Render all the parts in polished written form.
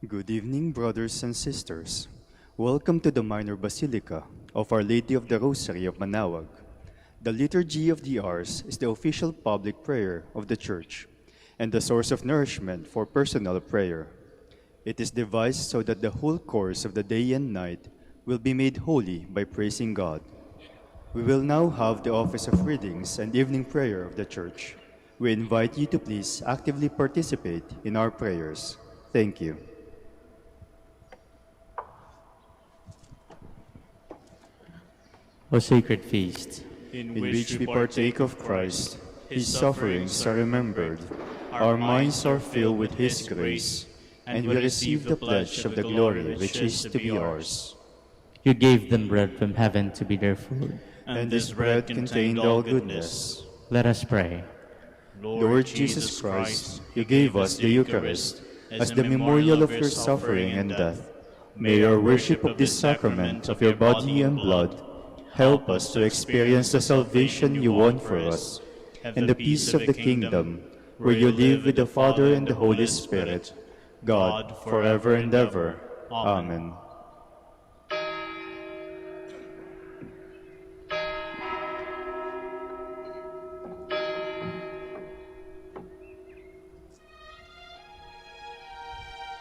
Good evening, brothers and sisters. Welcome to the Minor Basilica of Our Lady of the Rosary of Manaoag. The Liturgy of the Hours is the official public prayer of the Church and the source of nourishment for personal prayer. It is devised so that the whole course of the day and night will be made holy by praising God. We will now have the office of readings and evening prayer of the Church. We invite you to please actively participate in our prayers. Thank you. O sacred feast, in which we partake of Christ, His sufferings are remembered, our minds are filled with His grace, and we receive the pledge of the glory which is to be ours. You gave them bread from heaven to be their food, and this bread contained all goodness. Let us pray. Lord Jesus Christ, you gave us the Eucharist as the memorial of your suffering and death. May our worship of this sacrament of your body and blood help us to experience the salvation you won for us, and the peace of the kingdom, where you live with the Father and the Holy Spirit, God, forever and ever. Amen.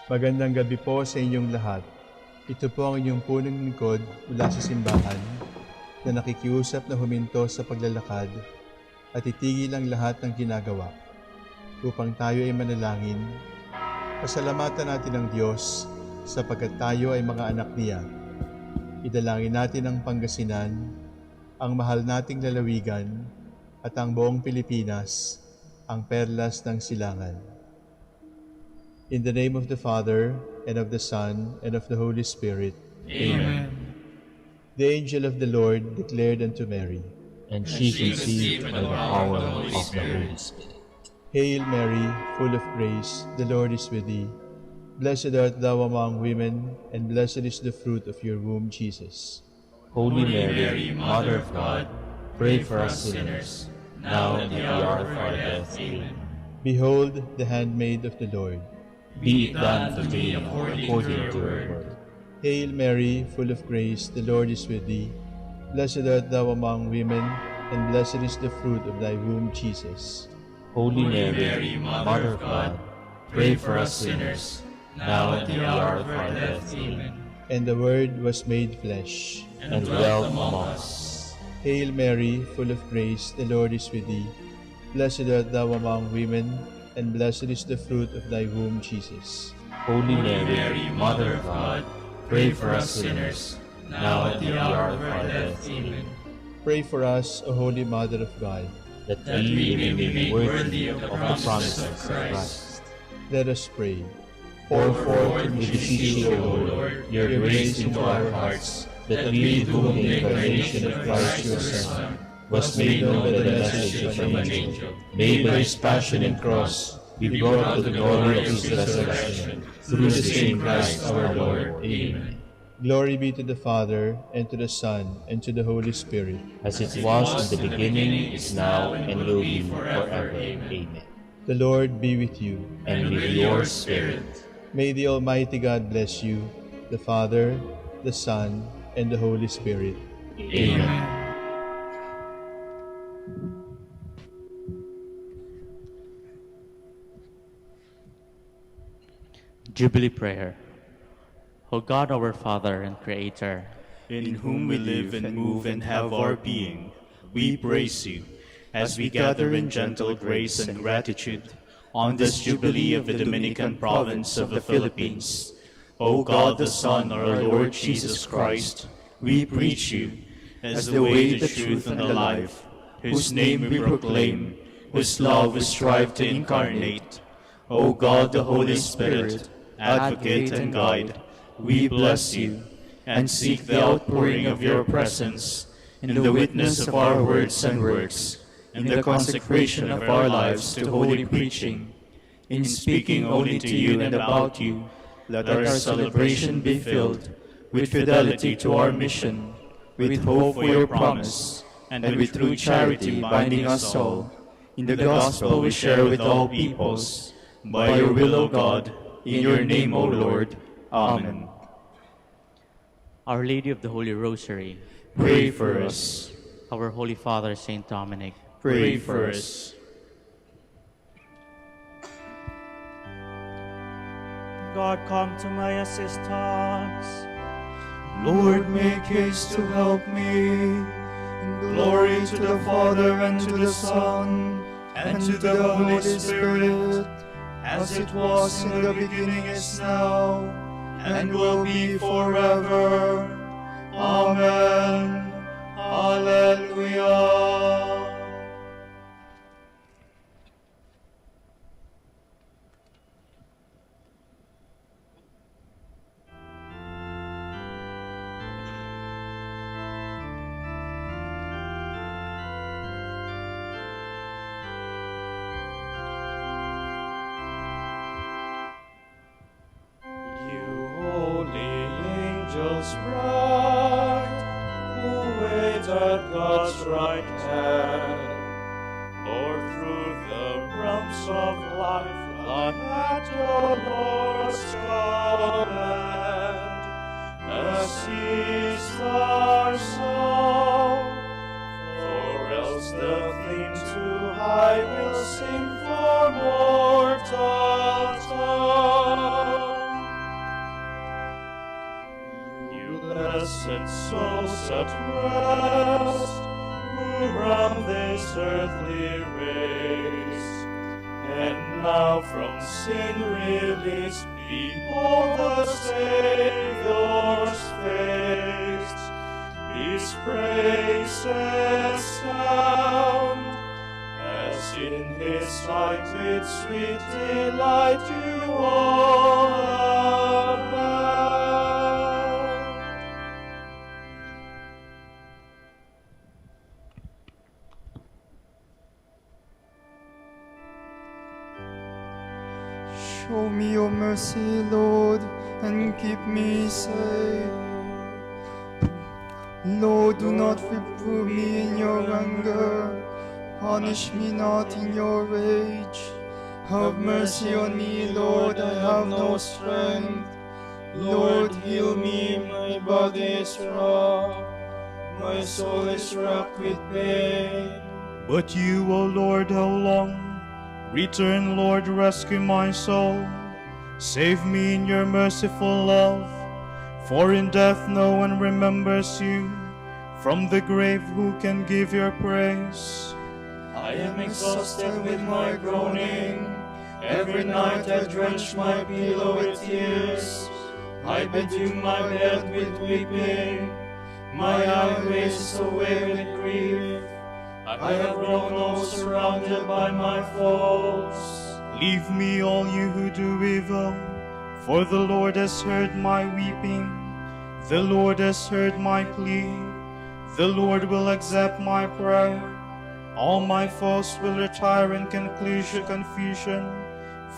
Magandang gabi po sa inyong lahat. Ito po ang inyong punong lingkod mula sa simbahan na nakikiusap na huminto sa paglalakad at itigil ang lahat ng ginagawa upang tayo ay manalangin. Pasalamatan natin ang Diyos sapagkat tayo ay mga anak niya. Idalangin natin ang Pangasinan, ang mahal nating lalawigan at ang buong Pilipinas, ang perlas ng silangan. In the name of the Father, and of the Son, and of the Holy Spirit. Amen. The angel of the Lord declared unto Mary, And she conceived by the power of the Holy Spirit. Hail Mary, full of grace, the Lord is with thee. Blessed art thou among women, and blessed is the fruit of your womb, Jesus. Holy Mary, Mother of God, pray for us sinners, now and at the hour of our death. Amen. Behold the handmaid of the Lord. Be it done to me according to your word. Hail Mary, full of grace, the Lord is with thee. Blessed art thou among women, and blessed is the fruit of thy womb, Jesus. Holy Mary, Mother of God, pray for us sinners, now and at the hour of our death. Amen. And the Word was made flesh, and dwelt among us. Hail Mary, full of grace, the Lord is with thee. Blessed art thou among women, and blessed is the fruit of thy womb, Jesus. Holy Mary, Mother of God, pray for us sinners, now at the hour of our death. Amen. Pray for us, O Holy Mother of God, that we may be made worthy of the promises of Christ. Let us pray. Pour forth, we beseech you, O Lord, your grace into our hearts, that we, through the incarnation of Christ your Son, was made known by the message of an angel, made by his passion and cross, be brought to the glory of his resurrection, through the same Christ our Lord. Amen. Glory be to the Father, and to the Son, and to the Holy Spirit. As it was in the beginning, is now, and will be forever. Amen. The Lord be with you. And with your spirit. May the Almighty God bless you, the Father, the Son, and the Holy Spirit. Amen. Jubilee Prayer. O God, our Father and Creator, in whom we live and move and have our being, we praise you, as we gather in gentle grace and gratitude on this Jubilee of the Dominican province of the Philippines. O God, the Son, our Lord Jesus Christ, we preach you as the way, the truth, and the life, whose name we proclaim, whose love we strive to incarnate. O God, the Holy Spirit, advocate and guide, we bless you, and seek the outpouring of your presence in the witness of our words and works, in the consecration of our lives to holy preaching, in speaking only to you and about you. Let our celebration be filled with fidelity to our mission, with hope for your promise, and with true charity binding us all, in the gospel we share with all peoples. By your will, O God, In your name, O Lord. Amen. Our Lady of the Holy Rosary, Pray for us. our Holy Father, Saint Dominic, Pray for us. God, come to my assistance. Lord, make haste to help me. Glory to the Father, and to the Son, and to the Holy Spirit, as it was in the beginning, is now, and will be forever. Amen. Alleluia. Bright, who wait at God's right hand, or through the realms of life, fly at your Lord's command. As seas our song, for else the thing too high will sing for mortal tongue. Blessed souls at rest, who round this earthly race, and now from sin released, behold the Saviour's face. His praises sound, as in His sight with sweet delight you all abound. Show me your mercy, Lord, and keep me safe. Lord, do not reprove me in your anger. Punish me not in your rage. Have mercy on me, Lord, I have no strength. Lord, heal me, my body is raw. My soul is racked with pain. But you, O Lord, how long? Return, Lord, rescue my soul. Save me in your merciful love. For in death no one remembers you. From the grave who can give your praise? I am exhausted with my groaning. Every night I drench my pillow with tears. I bedew my bed with weeping. My eye races away with grief. I have grown old, surrounded by my foes. Leave me, all you who do evil, for the Lord has heard my weeping. The Lord has heard my plea. The Lord will accept my prayer. All my foes will retire in confusion,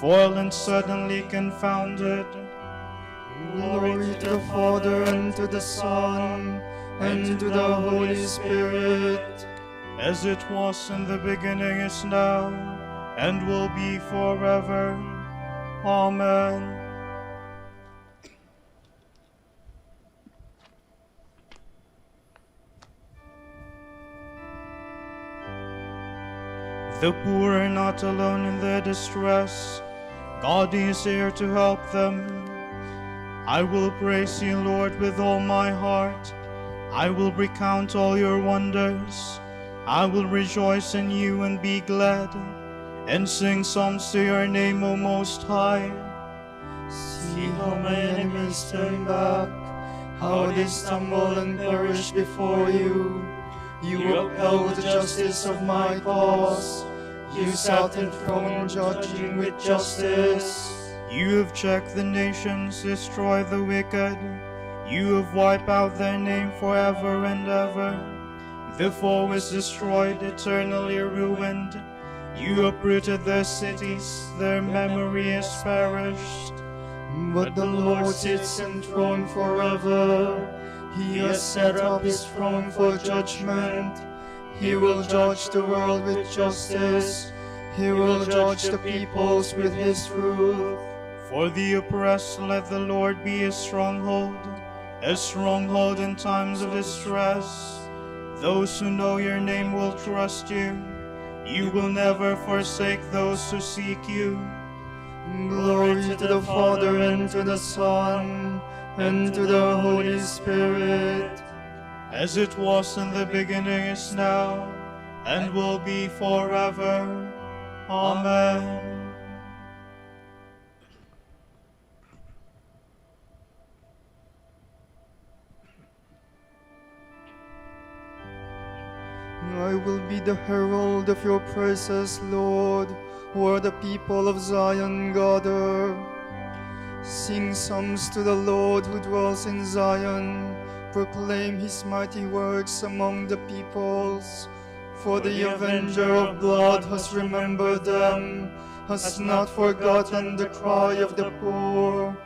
foiled and suddenly confounded. Glory to the Father, and to the Son, and to the Holy Spirit, as it was in the beginning, is now, and will be forever. Amen. The poor are not alone in their distress. God is here to help them. I will praise you, Lord, with all my heart. I will recount all your wonders. I will rejoice in you and be glad, and sing psalms to your name, O Most High. See how my enemies turn back, how they stumble and perish before you. You upheld the justice of my cause. You sat enthroned, judging with justice. You have checked the nations, destroy the wicked. You have wiped out their name forever and ever. The foe is destroyed, eternally ruined. You uprooted their cities, their memory is perished. But the Lord sits enthroned forever. He has set up his throne for judgment. He will judge the world with justice. He will judge the peoples with his truth. For the oppressed let the Lord be a stronghold in times of distress. Those who know your name will trust you. You will never forsake those who seek you. Glory to the Father, and to the Son, and to the Holy Spirit. As it was in the beginning, is now, and will be forever. Amen. I will be the herald of your praises, Lord, where the people of Zion gather. Sing psalms to the Lord who dwells in Zion. Proclaim his mighty works among the peoples. For the avenger of blood has remembered them, has not forgotten the cry of the poor.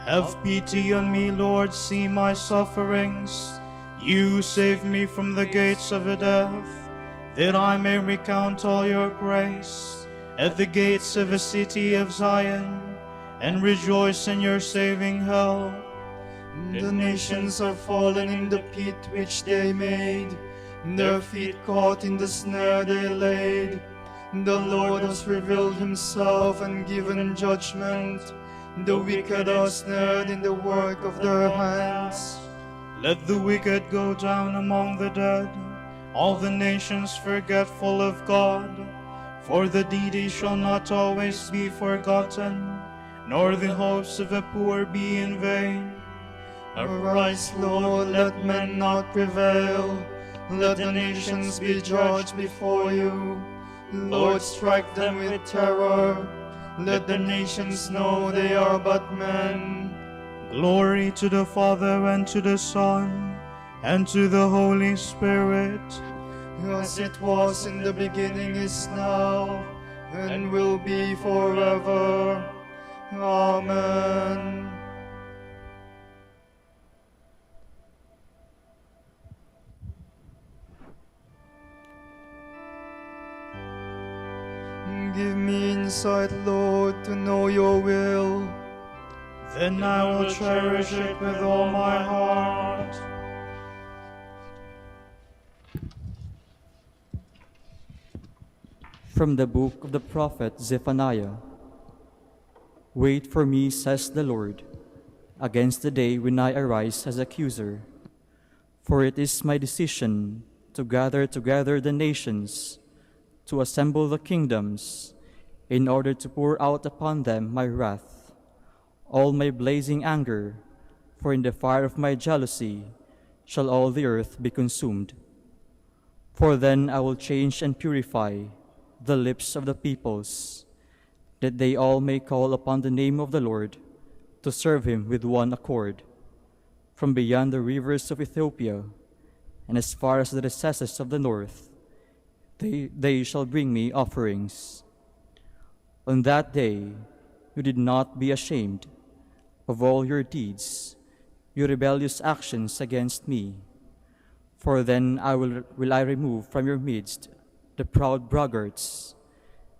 Have pity on me, Lord, see my sufferings. You save me from the gates of death, that I may recount all your grace at the gates of the city of Zion, and rejoice in your saving help. The nations are fallen in the pit which they made, their feet caught in the snare they laid. The Lord has revealed himself and given judgment. The wicked are snared in the work of their hands. Let the wicked go down among the dead, all the nations forgetful of God. For the needy shall not always be forgotten, nor the hopes of the poor be in vain. Arise, Lord, let men not prevail. Let the nations be judged before you. Lord, strike them with terror. Let the nations know they are but men. Glory to the Father, and to the Son, and to the Holy Spirit. As it was in the beginning, is now, and will be forever. Amen. Give me insight, Lord, to know your will. Then I will cherish it with all my heart. From the book of the prophet Zephaniah. Wait for me, says the Lord, against the day when I arise as accuser. For it is my decision to gather together the nations, to assemble the kingdoms, in order to pour out upon them my wrath, all my blazing anger, for in the fire of my jealousy shall all the earth be consumed. For then I will change and purify the lips of the peoples, that they all may call upon the name of the Lord, to serve him with one accord. From beyond the rivers of Ethiopia, and as far as the recesses of the north, they shall bring me offerings. On that day you did not be ashamed of all your deeds, your rebellious actions against me. For then will I remove from your midst the proud braggarts,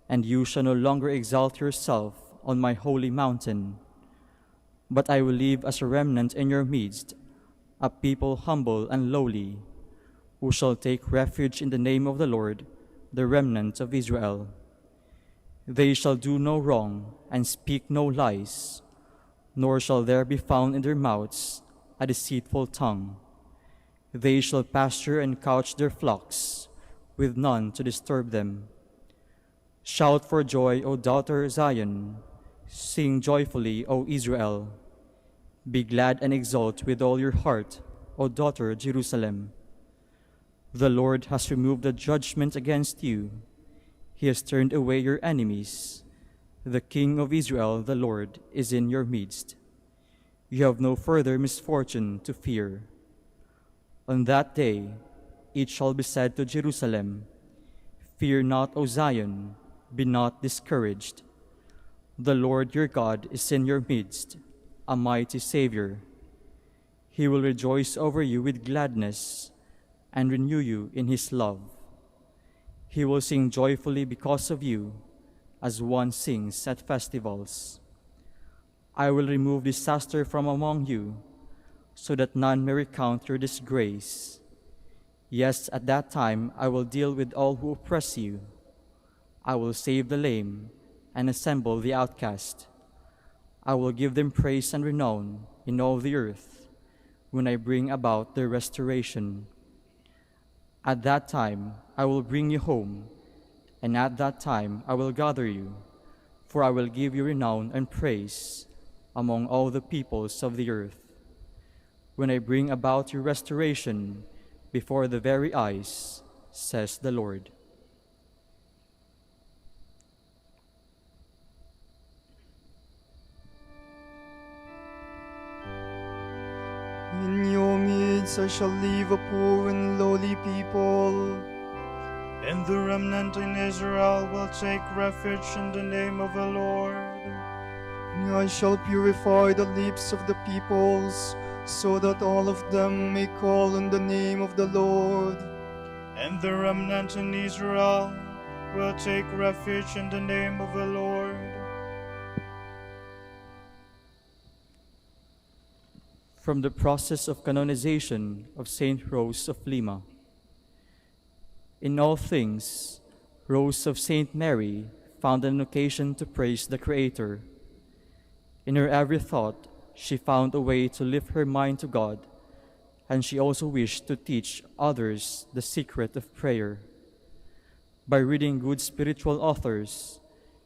and you shall no longer exalt yourself on my holy mountain. But I will leave as a remnant in your midst a people humble and lowly, who shall take refuge in the name of the Lord, the remnant of Israel. They shall do no wrong and speak no lies, nor shall there be found in their mouths a deceitful tongue. They shall pasture and couch their flocks, with none to disturb them. Shout for joy, O daughter Zion. Sing joyfully, O Israel. Be glad and exult with all your heart, O daughter Jerusalem. The Lord has removed the judgment against you. He has turned away your enemies. The King of Israel, the Lord, is in your midst. You have no further misfortune to fear. On that day it shall be said to Jerusalem, Fear not, O Zion, be not discouraged. The Lord your God is in your midst, a mighty Savior. He will rejoice over you with gladness and renew you in his love. He will sing joyfully because of you, as one sings at festivals. I will remove disaster from among you, so that none may recount your disgrace. Yes, at that time I will deal with all who oppress you. I will save the lame and assemble the outcast. I will give them praise and renown in all the earth when I bring about their restoration. At that time I will bring you home, and at that time I will gather you, for I will give you renown and praise among all the peoples of the earth. When I bring about your restoration before the very eyes, says the Lord. In your midst I shall leave a poor and lowly people. And the remnant in Israel will take refuge in the name of the Lord. And I shall purify the lips of the peoples, so that all of them may call on the name of the Lord. And the remnant in Israel will take refuge in the name of the Lord. From the process of canonization of Saint Rose of Lima. In all things, Rose of Saint Mary found an occasion to praise the Creator. In her every thought, she found a way to lift her mind to God, and she also wished to teach others the secret of prayer. By reading good spiritual authors,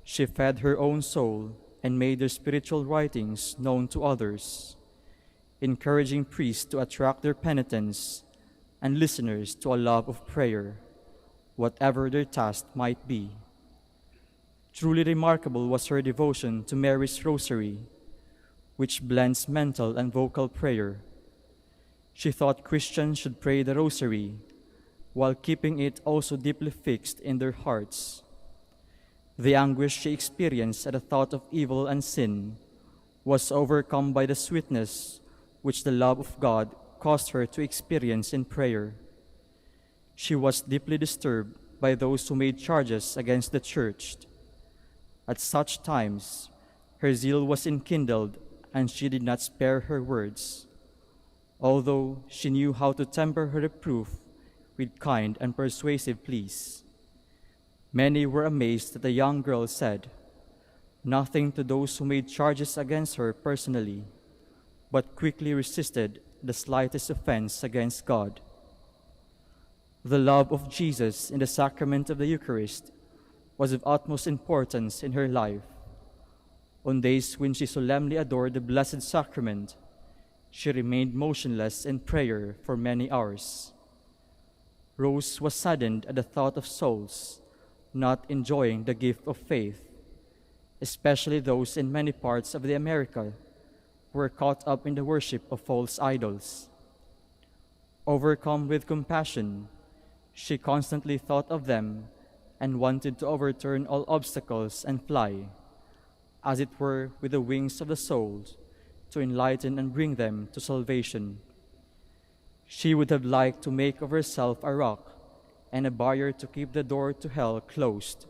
she fed her own soul and made their spiritual writings known to others, encouraging priests to attract their penitents and listeners to a love of prayer, whatever their task might be. Truly remarkable was her devotion to Mary's Rosary, which blends mental and vocal prayer. She thought Christians should pray the Rosary while keeping it also deeply fixed in their hearts. The anguish she experienced at the thought of evil and sin was overcome by the sweetness which the love of God caused her to experience in prayer. She was deeply disturbed by those who made charges against the Church. At such times, her zeal was enkindled, and she did not spare her words, although she knew how to temper her reproof with kind and persuasive pleas. Many were amazed that the young girl said nothing to those who made charges against her personally, but quickly resisted the slightest offense against God. The love of Jesus in the sacrament of the Eucharist was of utmost importance in her life. On days when she solemnly adored the Blessed Sacrament, she remained motionless in prayer for many hours. Rose was saddened at the thought of souls not enjoying the gift of faith, especially those in many parts of the America who were caught up in the worship of false idols. Overcome with compassion, she constantly thought of them and wanted to overturn all obstacles and fly, as it were, with the wings of the souls, to enlighten and bring them to salvation. She would have liked to make of herself a rock and a barrier to keep the door to hell closed.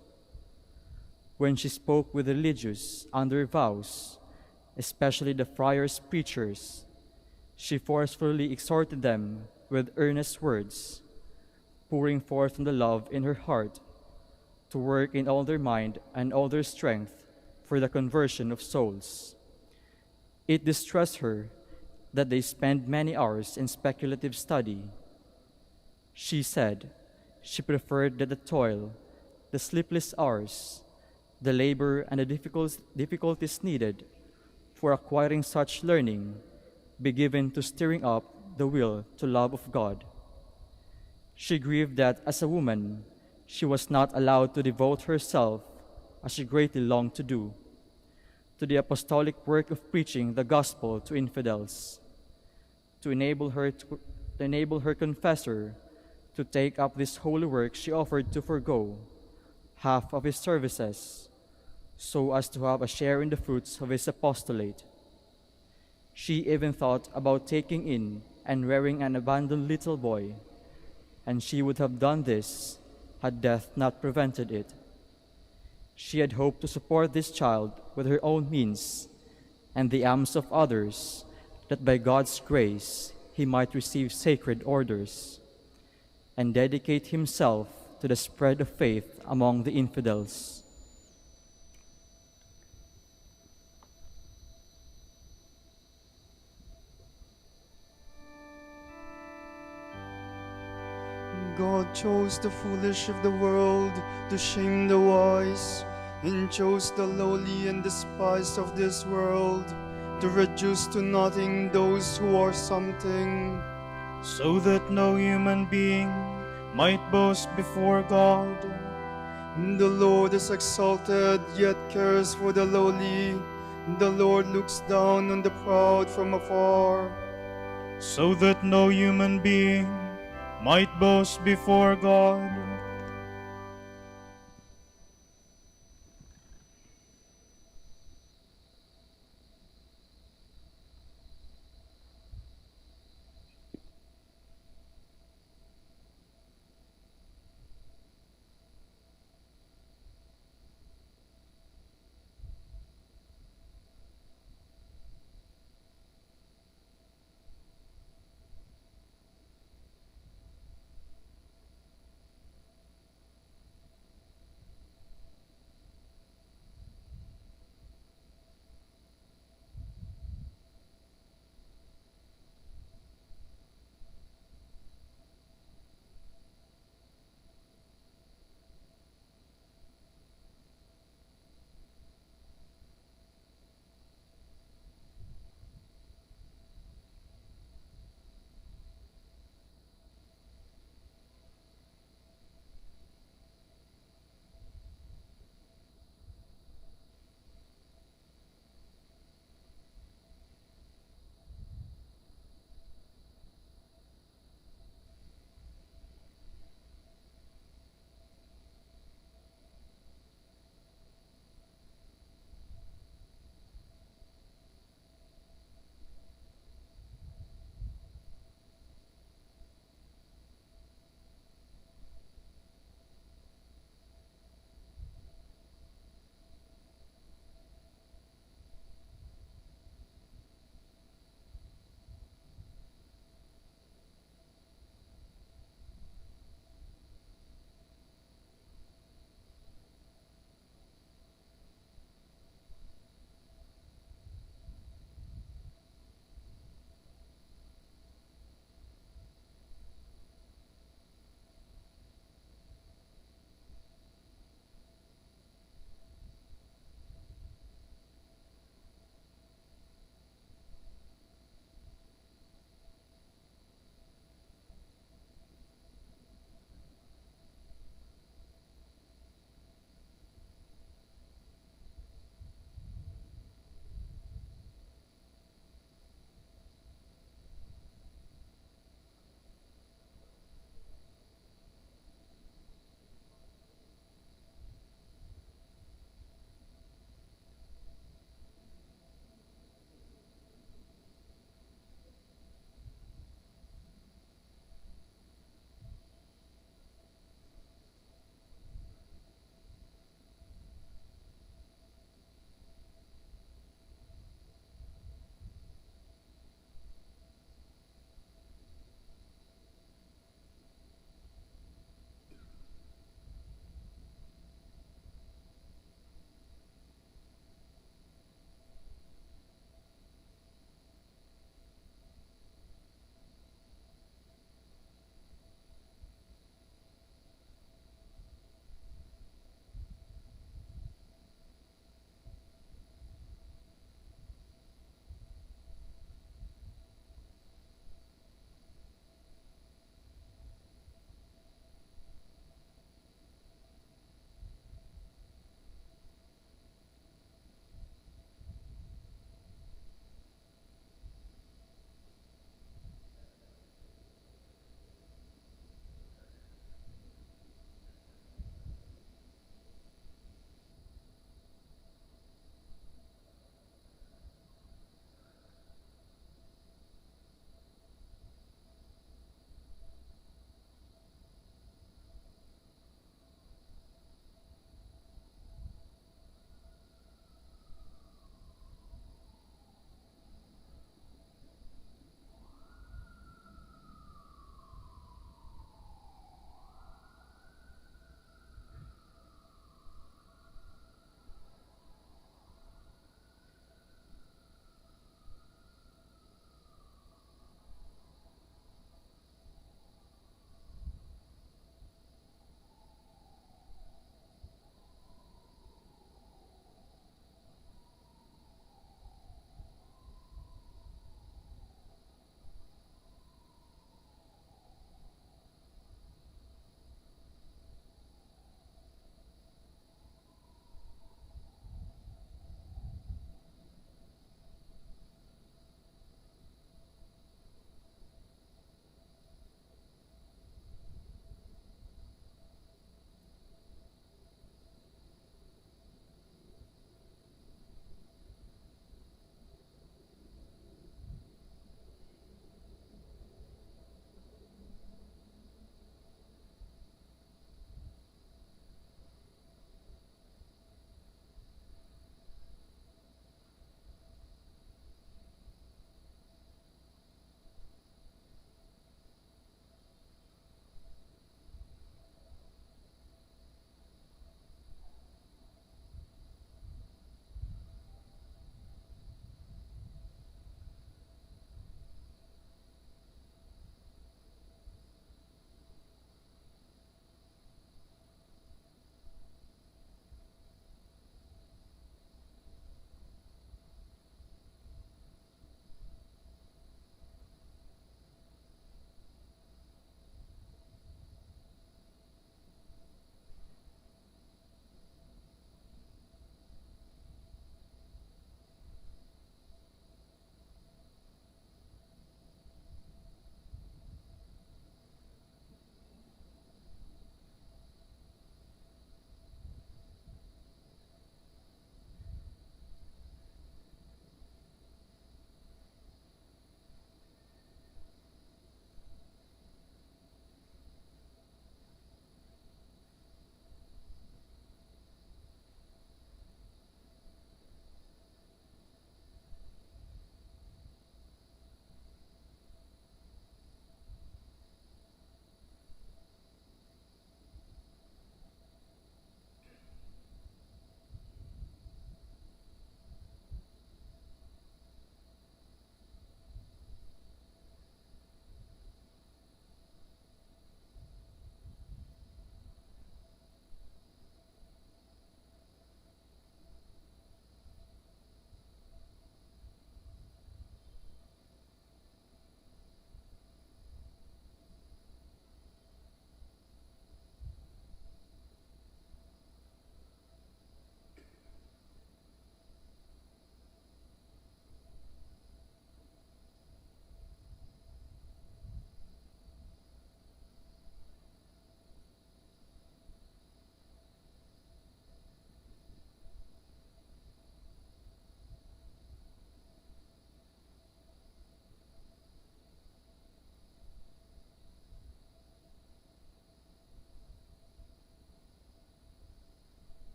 When she spoke with religious under vows, especially the friars preachers, she forcefully exhorted them with earnest words, pouring forth from the love in her heart, to work in all their mind and all their strength for the conversion of souls. It distressed her that they spend many hours in speculative study. She said she preferred that the toil, the sleepless hours, the labor, and the difficulties needed for acquiring such learning be given to stirring up the will to love of God. She grieved that as a woman, she was not allowed to devote herself, as she greatly longed to do, to the apostolic work of preaching the gospel to infidels, to enable her confessor to take up this holy work. She offered to forego half of his services, so as to have a share in the fruits of his apostolate. She even thought about taking in and rearing an abandoned little boy, and she would have done this had death not prevented it. She had hoped to support this child with her own means, and the alms of others, that by God's grace he might receive sacred orders and dedicate himself to the spread of faith among the infidels. God chose the foolish of the world to shame the wise, and chose the lowly and despised of this world to reduce to nothing those who are something, so that no human being might boast before God. The Lord is exalted, yet cares for the lowly. The Lord looks down on the proud from afar. So that no human being might boast before God.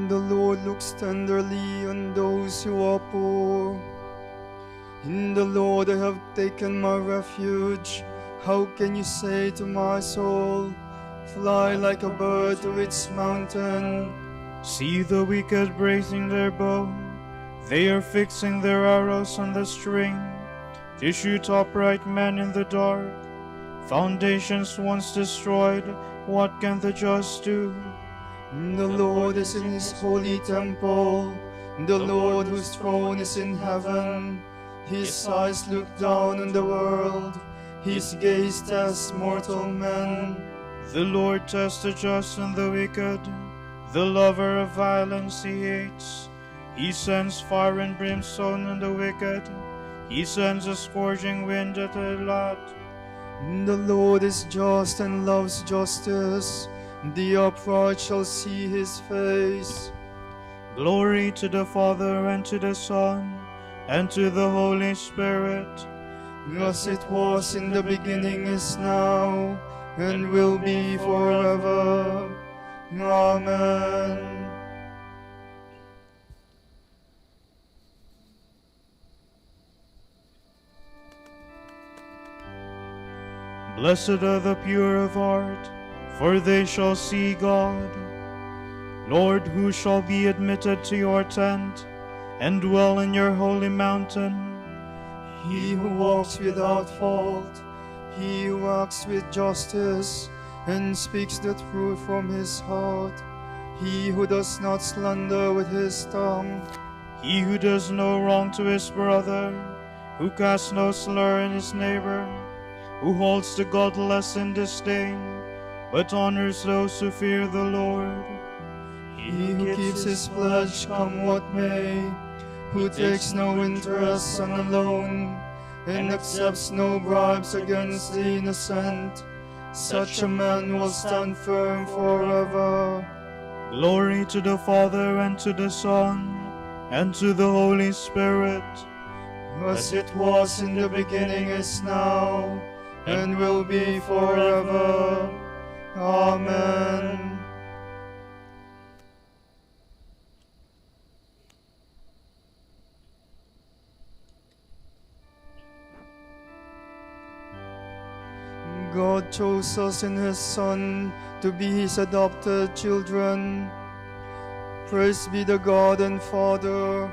The Lord looks tenderly on those who are poor. In the Lord I have taken my refuge. How can you say to my soul, fly like a bird to its mountain? See the wicked raising their bow. They are fixing their arrows on the string to shoot upright men in the dark. Foundations once destroyed, what can the just do? The Lord is in his holy temple. The Lord whose throne is in heaven. His eyes look down on the world. His gaze tests mortal men. The Lord tests the just and the wicked. The lover of violence he hates. He sends fire and brimstone on the wicked. He sends a scourging wind at the lot. The Lord is just and loves justice. The upright shall see his face. Glory to the Father and to the Son and to the Holy Spirit. As it was in the beginning, is now, and will be forever. Amen. Blessed are the pure of heart, for they shall see God. Lord, who shall be admitted to your tent and dwell in your holy mountain? He who walks without fault, he who acts with justice, and speaks the truth from his heart, he who does not slander with his tongue, He who does no wrong to his brother, who casts no slur in his neighbor, who holds the godless in disdain, but honors those who fear the Lord. he who keeps his pledge come what may, who takes no interest on a loan, and accepts no bribes against the innocent, such a man will stand firm forever. Glory to the Father and to the Son and to the Holy Spirit. As it was in the beginning, is now, and will be forever. Amen. God chose us in his Son to be his adopted children. Praise be the God and Father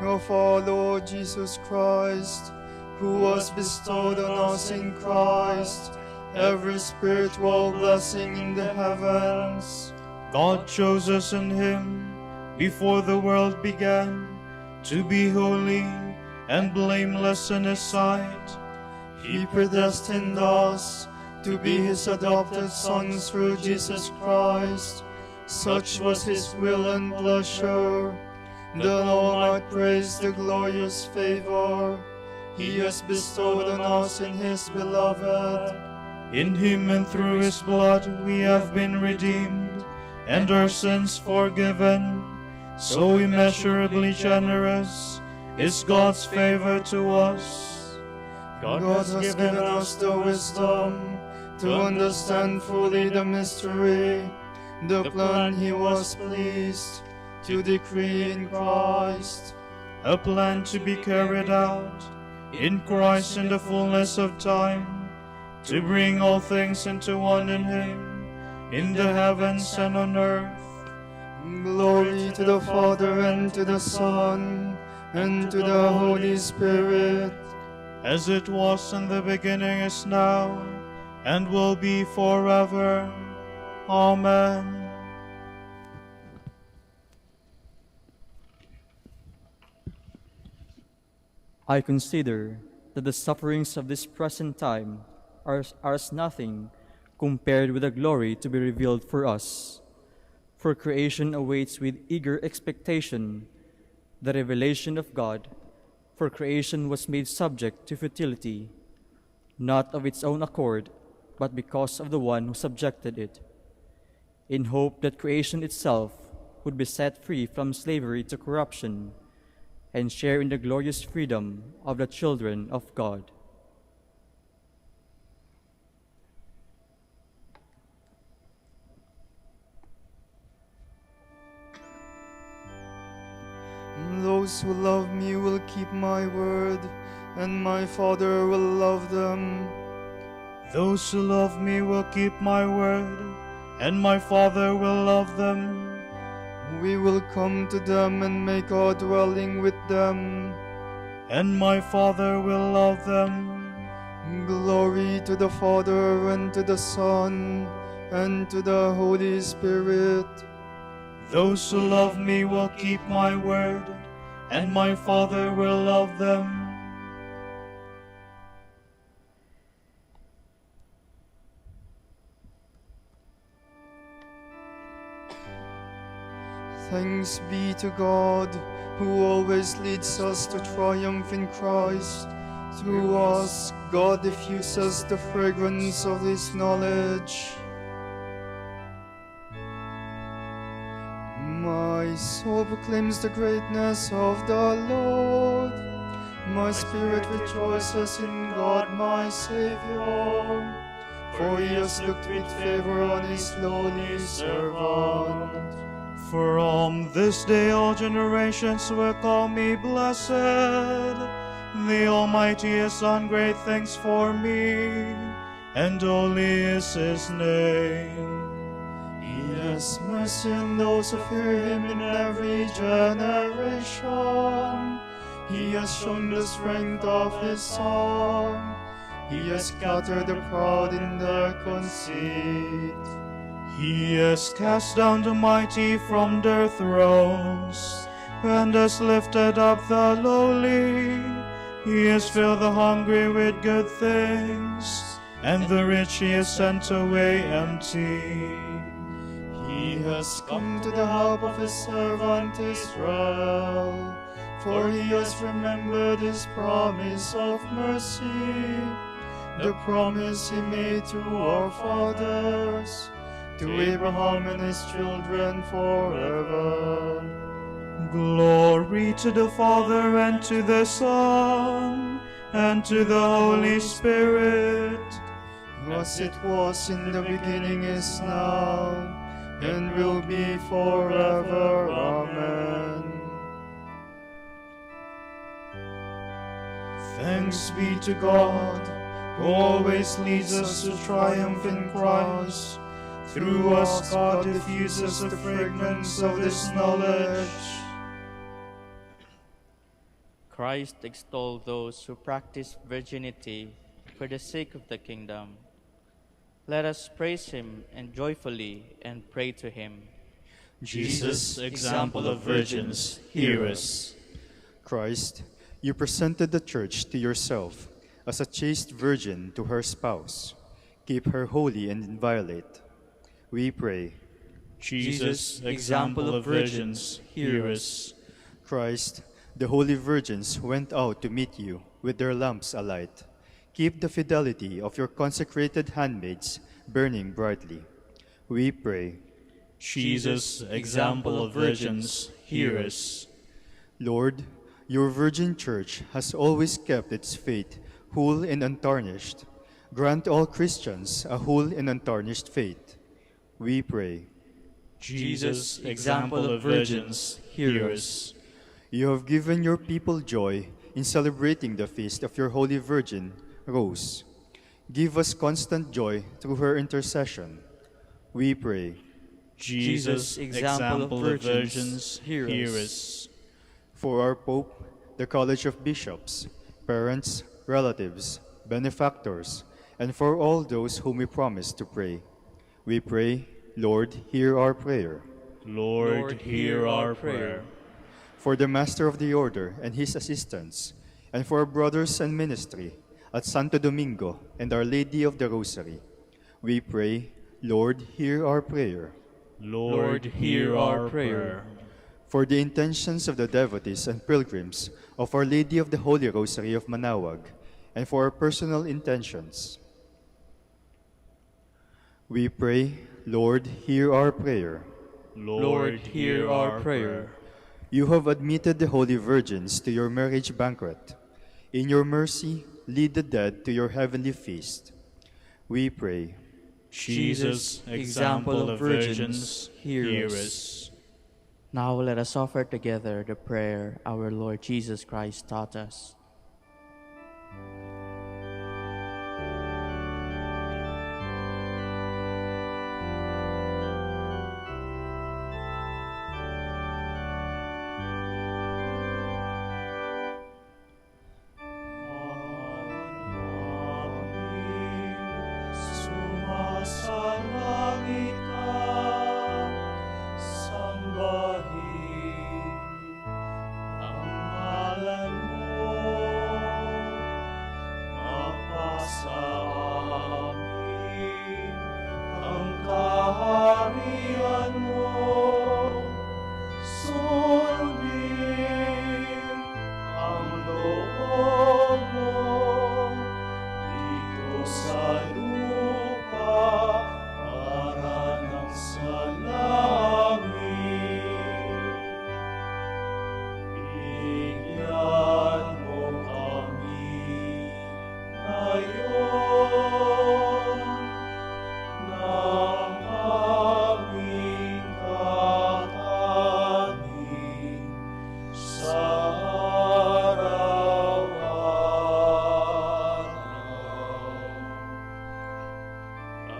of our Lord Jesus Christ, who has bestowed on us in Christ every spiritual blessing in the heavens. God chose us in him before the world began to be holy and blameless in his sight. He predestined us to be his adopted sons through Jesus Christ. Such was his will and pleasure, that all might praise the glorious favor he has bestowed on us in his beloved. In him and through his blood we have been redeemed, and our sins forgiven. So immeasurably generous is God's favor to us. God has given us the wisdom to understand fully the mystery, the plan he was pleased to decree in Christ. A plan to be carried out in Christ in the fullness of time, to bring all things into one in him, in the heavens and on earth. Glory to the Father and to the Son and to the Holy Spirit, as it was in the beginning, is now, and will be forever. Amen. I consider that the sufferings of this present time are as nothing compared with the glory to be revealed for us. For creation awaits with eager expectation the revelation of God, for creation was made subject to futility, not of its own accord, but because of the one who subjected it, in hope that creation itself would be set free from slavery to corruption and share in the glorious freedom of the children of God. Those who love me will keep my word, and my Father will love them. Those who love me will keep my word, and my Father will love them. We will come to them and make our dwelling with them. And my Father will love them. Glory to the Father, and to the Son, and to the Holy Spirit. Those who love me will keep my word, and my Father will love them. Thanks be to God, who always leads us to triumph in Christ. Through us, God diffuses the fragrance of His knowledge. My soul proclaims the greatness of the Lord. My spirit rejoices in God my Savior, for He has looked with favor on His lowly servant. From this day all generations will call me blessed. The Almighty has done great things for me, and holy is His name. He has mercy on those who fear Him in every generation. He has shown the strength of His arm. He has scattered the proud in their conceit. He has cast down the mighty from their thrones, and has lifted up the lowly. He has filled the hungry with good things, and the rich He has sent away empty. He has come to the help of His servant Israel, for He has remembered His promise of mercy, the promise He made to our fathers, to Abraham and his children forever. Glory to the Father, and to the Son, and to the Holy Spirit. As it was in the beginning, is now, and will be forever. Amen. Thanks be to God, who always leads us to triumph in Christ. Through us God diffuses the fragrance of His knowledge. Christ extolled those who practice virginity for the sake of the kingdom. Let us praise Him and joyfully and pray to Him. Jesus, example of virgins, hear us. Christ, you presented the church to yourself as a chaste virgin to her spouse. Keep her holy and inviolate. We pray. Jesus, example of virgins, hear us. Christ, the holy virgins went out to meet you with their lamps alight. Keep the fidelity of your consecrated handmaids burning brightly. We pray. Jesus, example of virgins, hear us. Lord, your virgin church has always kept its faith whole and untarnished. Grant all Christians a whole and untarnished faith. We pray. Jesus, example of virgins, hear us. You have given your people joy in celebrating the feast of your Holy Virgin, Rose. Give us constant joy through her intercession. We pray. Jesus, example of virgins, hear us. For our Pope, the College of Bishops, parents, relatives, benefactors, and for all those whom we promise to pray, we pray, Lord, hear our prayer. Lord, hear our prayer. For the Master of the Order and his assistants, and for our brothers and ministry at Santo Domingo and Our Lady of the Rosary, we pray, Lord, hear our prayer. Lord, hear our prayer. For the intentions of the devotees and pilgrims of Our Lady of the Holy Rosary of Manaoag, and for our personal intentions, we pray, Lord, hear our prayer. Lord, hear our prayer. You have admitted the holy virgins to your marriage banquet. In your mercy, lead the dead to your heavenly feast. We pray. Jesus, example of virgins, hear us. Now let us offer together the prayer our Lord Jesus Christ taught us. Sumasalangit ka, sambahin ang ngalan mo, mapasa amin ang kaharian mo, sundin ang loob mo dito sa lupa para nang sa langit. Bigyan mo kami ngayon ng aming kakanin sa araw-araw.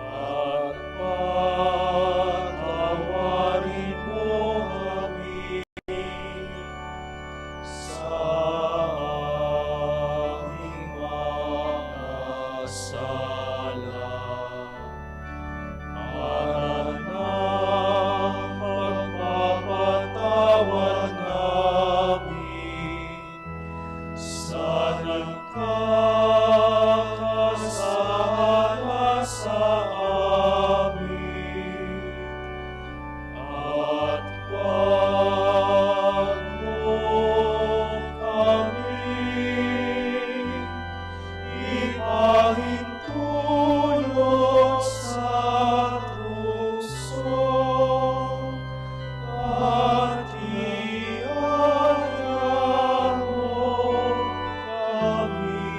At patawarin mo kami sa aming mga sala, para nang magpapatawad namin sa nagkakasala sa amin. At wag mo kami ipahintulot sa tukso, at iaya mo kami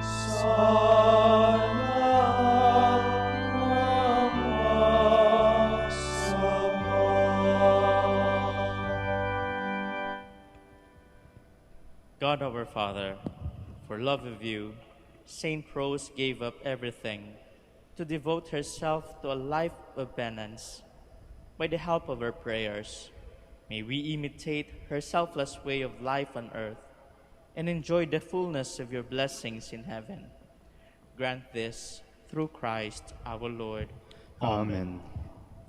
sa lahat ng masama. God our Father, for love of you, Saint Rose gave up everything to devote herself to a life of penance. By the help of her prayers, may we imitate her selfless way of life on earth and enjoy the fullness of your blessings in heaven. Grant this through Christ our Lord. Amen.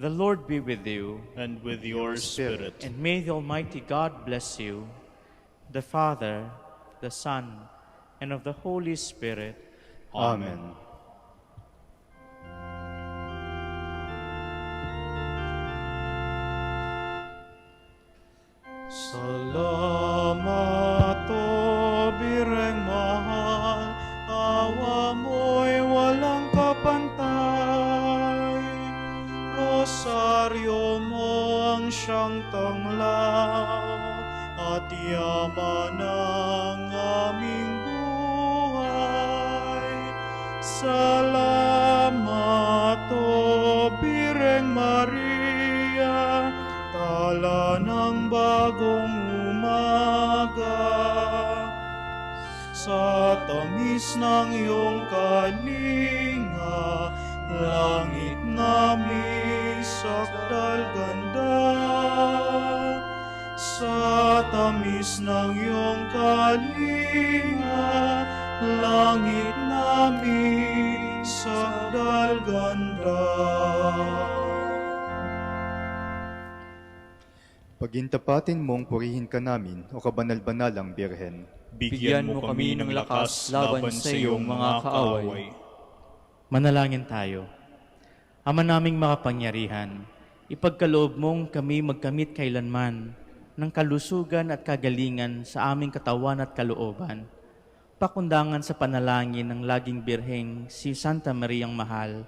The Lord be with you, And with your spirit. and may the Almighty God bless you, the Father, the Son, and of the Holy Spirit. Amen. Salamat o bireng mahal, awa mo'y walang kapantay. Rosaryo mo ang siyang tanglaw at yaman ng aming buhay. Salamat o bireng Maria, tala ng bagong umaga. Sa tamis ng iyong kalinga, langit namin sakdal ganda. Sa tamis ng iyong kalinga, langit namin sakdal ganda. Pagintapatin mong purihin ka namin, o kabanal-banalang Birhen. Bigyan mo kami ng lakas laban sa iyong mga kaaway. Manalangin tayo. Ama naming makapangyarihan, ipagkaloob mong kami magkamit kailanman ng kalusugan at kagalingan sa aming katawan at kalooban. Pakundangan sa panalangin ng laging birheng si Santa Mariang Mahal,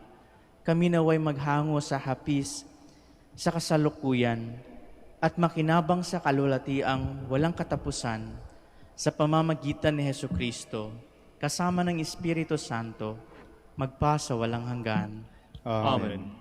kami naway maghango sa hapis, sa kasalukuyan, at makinabang sa kalulatiang walang katapusan sa pamamagitan ni Hesukristo, kasama ng Espiritu Santo, magpasa walang hanggan. Amen.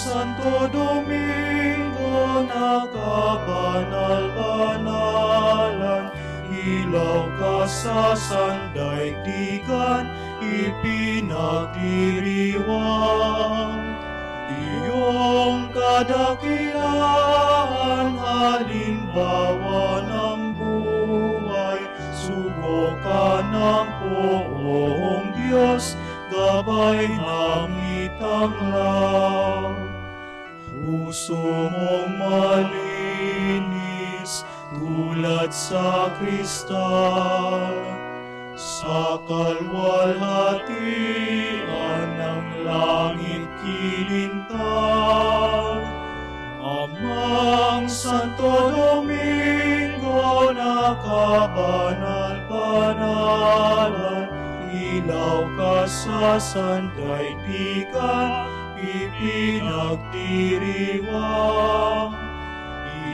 Santo Domingo, nakabanal-banalan, ilaw ka sa sandaigdigan, ipinagdiriwang. Iyong kadakilaan, halimbawa ng buhay, sugo ka ng poong Diyos, gabay ng itanglaw. Puso mong malinis, tulad sa kristal, sa kalwalhatian ng langit kilintang. Amang Santo Domingo, nakabanal-banalan, ilaw ka sa sandaigdigan, ipinagdiriwang.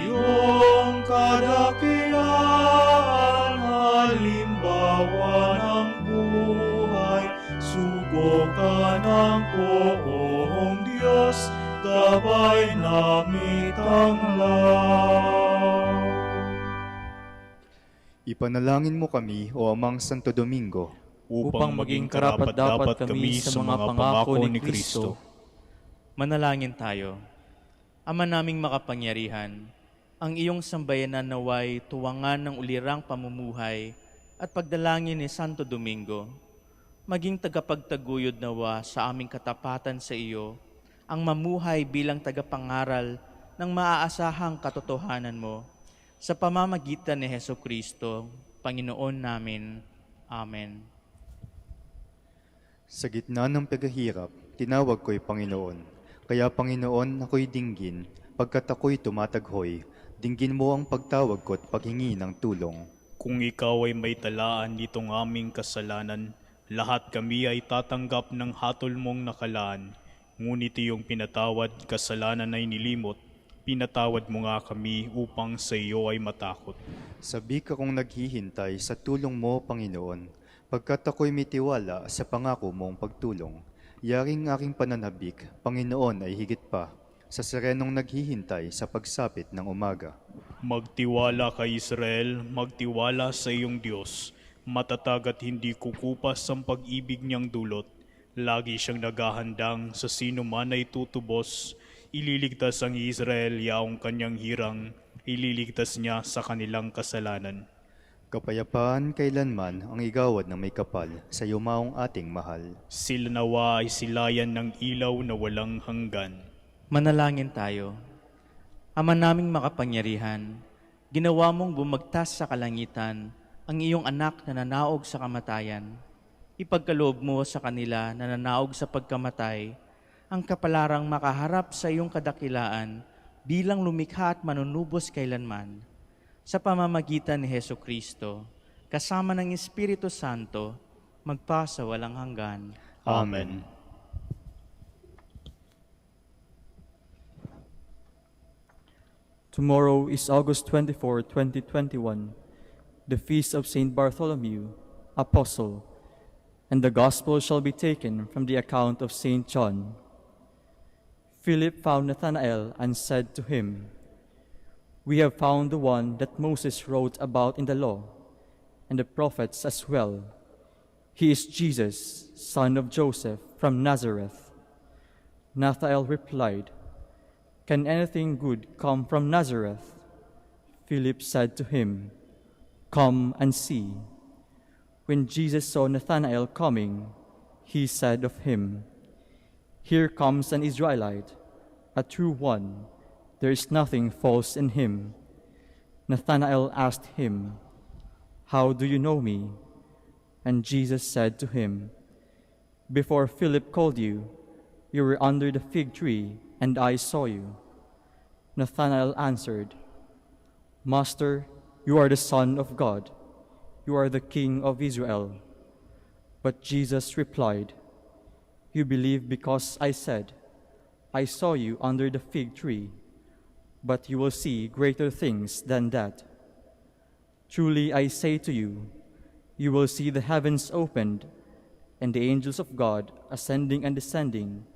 Iyong kadakilaan, halimbawa ng buhay, sugo ka ng poong Diyos, gabay namin tanglaw. Ipanalangin mo kami, O Amang Santo Domingo, upang maging karapat-dapat kami sa mga pangako ni Kristo. Manalangin tayo. Ama naming makapangyarihan, ang iyong sambayanan naway tuwangan ng ulirang pamumuhay at pagdalangin ni Santo Domingo, maging tagapagtaguyod nawa sa aming katapatan sa iyo, ang mamuhay bilang tagapangaral ng maaasahang katotohanan mo, sa pamamagitan ni Hesukristo, Panginoon namin. Amen. sa gitna ng paghihirap, tinawag ko'y Panginoon. Kaya Panginoon, ako'y dinggin, pagkat ako'y tumataghoy, dinggin mo ang pagtawag ko't paghingi ng tulong. Kung ikaw ay may talaan nitong aming kasalanan, lahat kami ay tatanggap ng hatol mong nakalaan. Ngunit iyong pinatawad, kasalanan ay nilimot. Pinatawad mo nga kami upang sa iyo ay matakot. Sabi ka kong naghihintay sa tulong mo, Panginoon, pagkat ako'y may tiwala sa pangako mong pagtulong. Yaring aking pananabik, Panginoon, ay higit pa sa serenong naghihintay sa pagsapit ng umaga. Magtiwala kay Israel, magtiwala sa iyong Diyos. Matatag at hindi kukupas ang pag-ibig niyang dulot. Lagi siyang naghahandang sa sino man ay tutubos. Ililigtas ang Israel yaong kanyang hirang. Ililigtas niya sa kanilang kasalanan. Kapayapaan kailanman ang igawad ng may kapal sa yumaong ating mahal. Sila nawa ay silayan ng ilaw na walang hanggan. Manalangin tayo. Ama naming makapangyarihan, ginawa mong bumagtas sa kalangitan ang iyong anak na nanaog sa kamatayan. Ipagkaloob mo sa kanila na nanaog sa pagkamatay, ang kapalarang makaharap sa iyong kadakilaan bilang lumikha at manunubos kailanman. Sa pamamagitan ni Hesukristo, kasama ng Espiritu Santo, magpasa walang hanggan. Amen. Tomorrow is August 24, 2021, the feast of Saint Bartholomew, Apostle, and the Gospel shall be taken from the account of Saint John. Philip found Nathanael and said to him, "We have found the one that Moses wrote about in the law, and the prophets as well. He is Jesus, son of Joseph, from Nazareth." Nathanael replied, "Can anything good come from Nazareth?" Philip said to him, "Come and see." When Jesus saw Nathanael coming, he said of him, "Here comes an Israelite, a true one. There is nothing false in him." Nathanael asked him, "How do you know me?" And Jesus said to him, "Before Philip called you, you were under the fig tree, and I saw you." Nathanael answered, "Master, you are the Son of God. You are the King of Israel." But Jesus replied, "You believe because I said, 'I saw you under the fig tree,' but you will see greater things than that. Truly I say to you, you will see the heavens opened, and the angels of God ascending and descending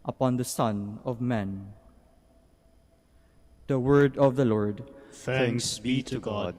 upon the Son of Man. The word of the Lord. Thanks be to God.